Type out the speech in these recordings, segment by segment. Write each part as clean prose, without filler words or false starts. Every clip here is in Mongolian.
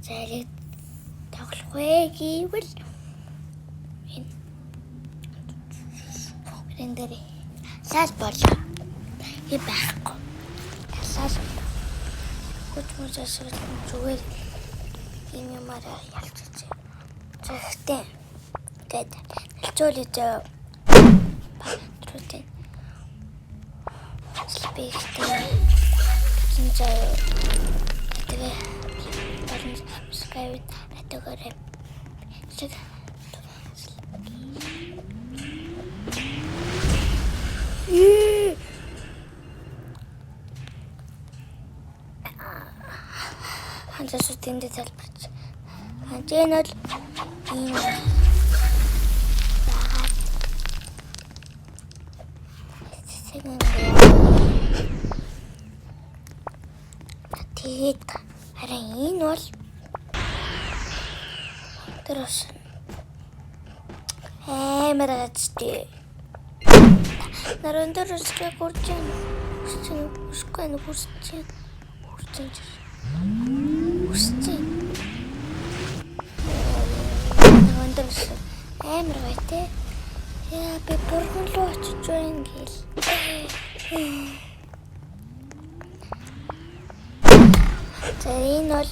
Зарыг тоглох вэ гэвэл энэ дээр лал болоо. И байхгүй. Лал хүч мөчөөс зүгээр юм ямаараа ялцчих. Зөвхөн гээд хэлцүүлээд трутын спектр зинзаа тэгээ барин скайвит атагараа шиг ханцаас тэнд залбирч ханцэн бол ийм тэгээд харин энэ бол тэрс эмэрэгчтэй наран дөрөсгөө гурчин үсгэн гурчин наран дөрөс эмэр байтэй яа би бүрхэн рүү очиж байна гэл за энэ бол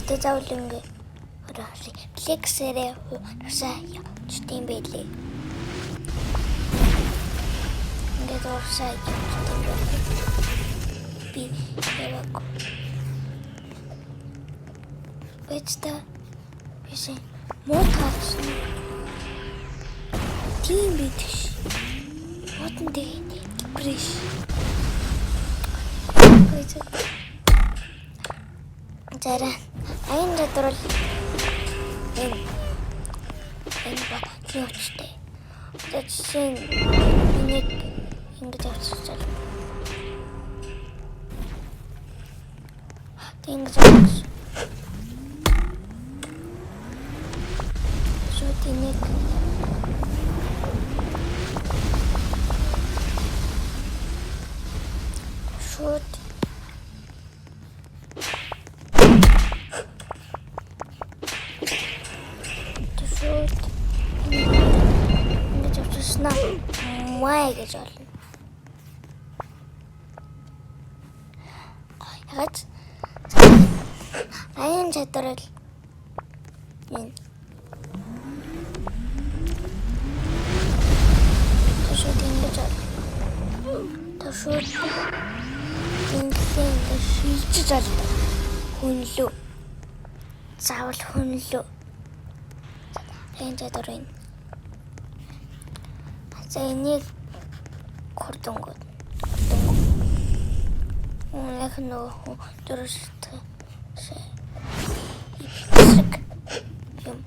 гэдэг заавлынгийн флексэрээ хусаа явчихсан байлээ. Ингээд хусаа явчихсан байлээ. Би яг бэцта биш мотоц тийм биш мотон дээ приш зара айн дотрол энэ бахтиочтэй тэчин нэг ингэж авчихсан ингэж шотинек шот ингэж авчихсан май гэж болно. Ягаад аян чадварыг энэ төшөөд ингээд шилжиж аль хүнлүү заавал хүнлүү аян чадвар энэ за энийг хурдангууд яг нөгөө дөрөстэй юм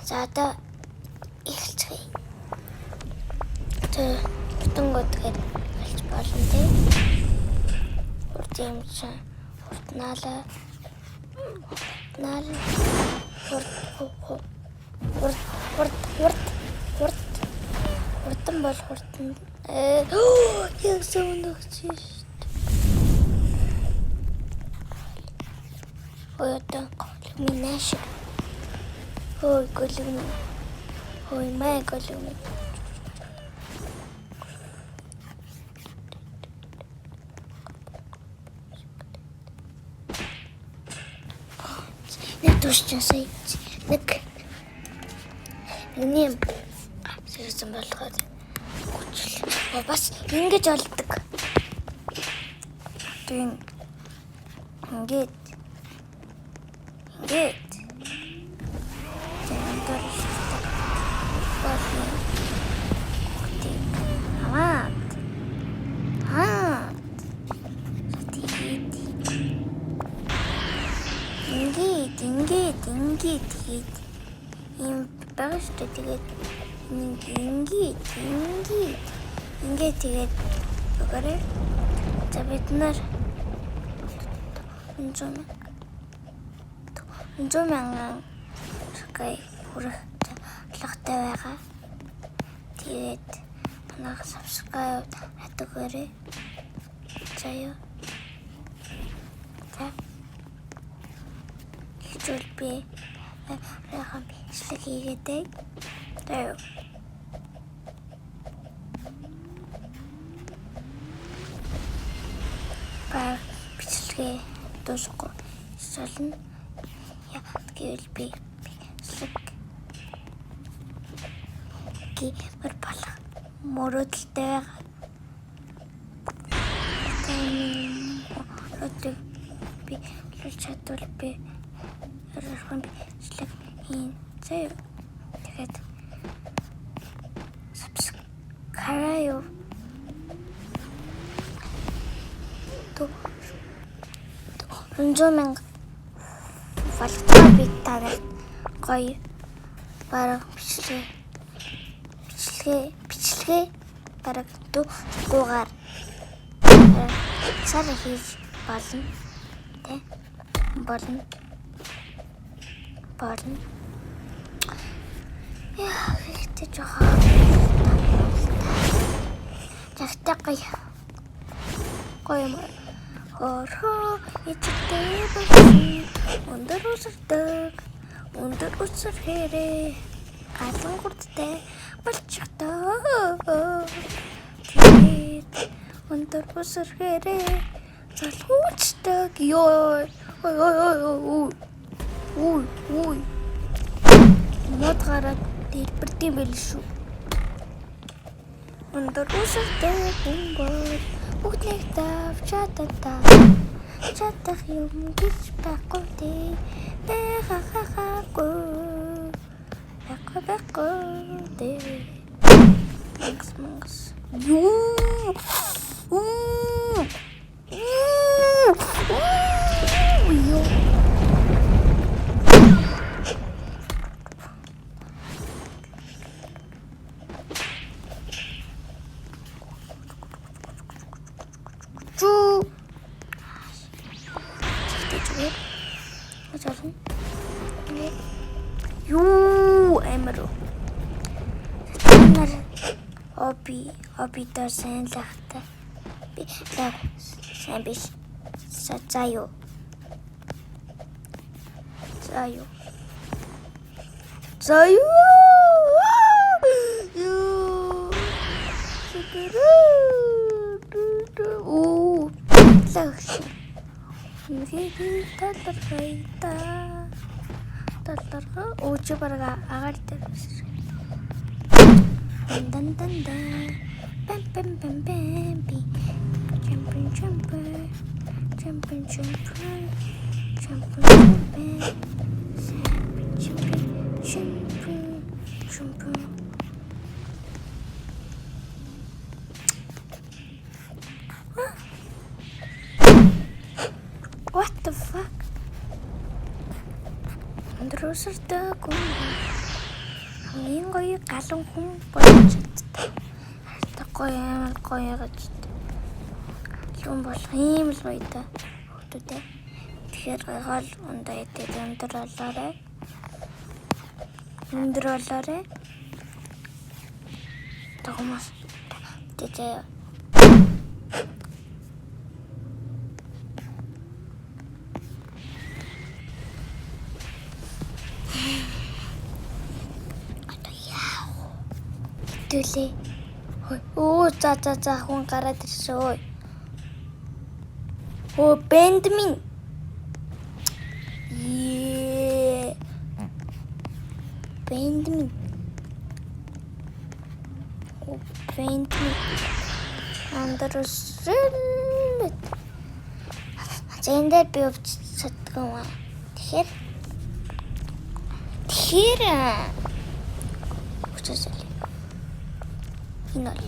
за одоо эхэлцгээе. Тэ бүтэнгүүд гээд хэлж болно тий. Урд юм чинь уртнаалаа хурдан бол хурдан яг зөвнөгч шүү дээ. Ойдан минаш ой голюм ой май голюм нэг тушчаасай нэг нэм сэрсэн болгоод бас ингэж олдог тийм ингээд ингээд ийм багш тэгээд Ингээд тэгээд өгөөрэй. За бид нар 100 мянган скай хүрэх алгатай байгаа. Тэгээд манай subscribe хатгаарай. За юу. За. Хичээл би яхан бичлэг хийгээдэй. За юу. Бичлэгээ дуусахгүй солино. Гэвэл би бичлэг гэр болох мөрөдөлтэй байгаа. Тэгээд би чадвал би ярахын бичлэг хийн. Зөө. Тэгээд subscribe то 100 мянга фолловер би тавиад гоё бараг бичлэгээ бараг дуугаар сар хийж болно. Тэ болно. Яа, ихтэй жоохон. Жагтай гоё Орхоо ичтэй баси өндөр усар хэрэг галан гурдтай болчихдоо тэгээд өндөр усар хэрэг залхуучдаг ёо ой мод гараад дэлбэрдэм байл шүү өндөр усартай бомбор бүгднийг давж чадах юм гэж байхгүй дээ байхгүй дээ Макс Эмро. Обидор сайн лахта. Би сайн биш. Заяо. Таларга ууч барга агаар дээрс. Дан бэм би. Champion. What the fuck? Өндөрөөсөртэй гүн. Хамгийн гоё галан хүн болж чаддаг. Гоё гэж. Юм болох юм л гоё та. Хүүхдүүдээ. Тэгэхээр гол ундаа идэх өндөр болоорой. Тагмас. Тэтэй. Түлээ. Оо за хүн гараад ирсэн ой. Оо Бенджамин. Бенджамин. Андерсэл. Зэндэр би өвчтдгөө. Тэгэхээр үчээсэл. Инал.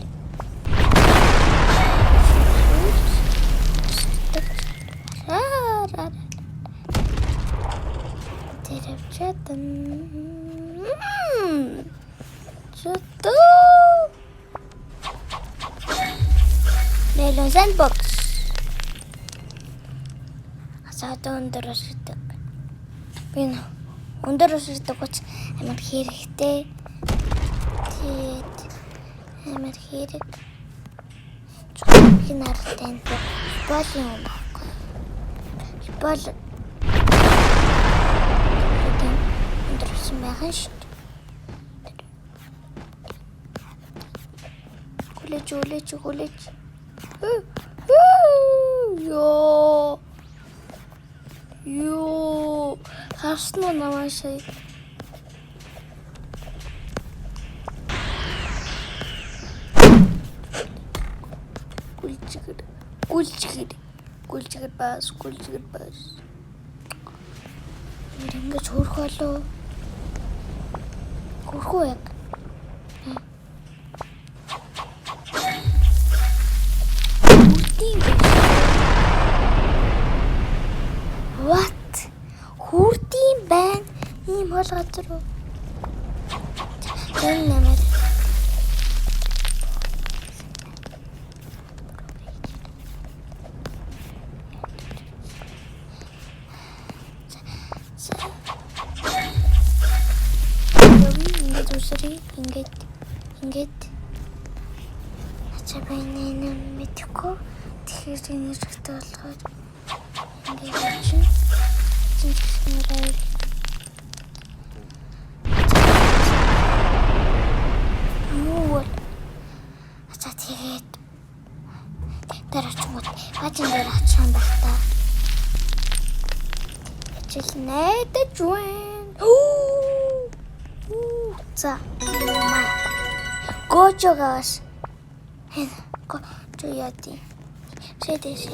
Тэрэвчэтэн. Шатуу. Нэлон sandbox. Асаадаа өндөр өсөдөг. Би өндөр өсөдөг гоц амар хэрэгтэй. Амар хэрэг. Би нартай энэ бол юм баггүй. Бол өндөр өсөн байгаа шүү. Гулэж. Ёо. Харсан уу намаа шээ. Гүлчгэр бас. Ингэж хөрх болоо. Хөрхөө яг. What? Хүрдийн байна. Ийм хол газар уу? Энэ нэмэр. Ингээд ачаабайнаа мэдхгүй тэгэхээр энэ хэрэгтэй болгоод ингээд чинь юу ачаа тэгээд дараачмууд бачин дээр ачаан байх та ажил найдаж байна. За Гожогоос. Гожо яди. Сэдэс.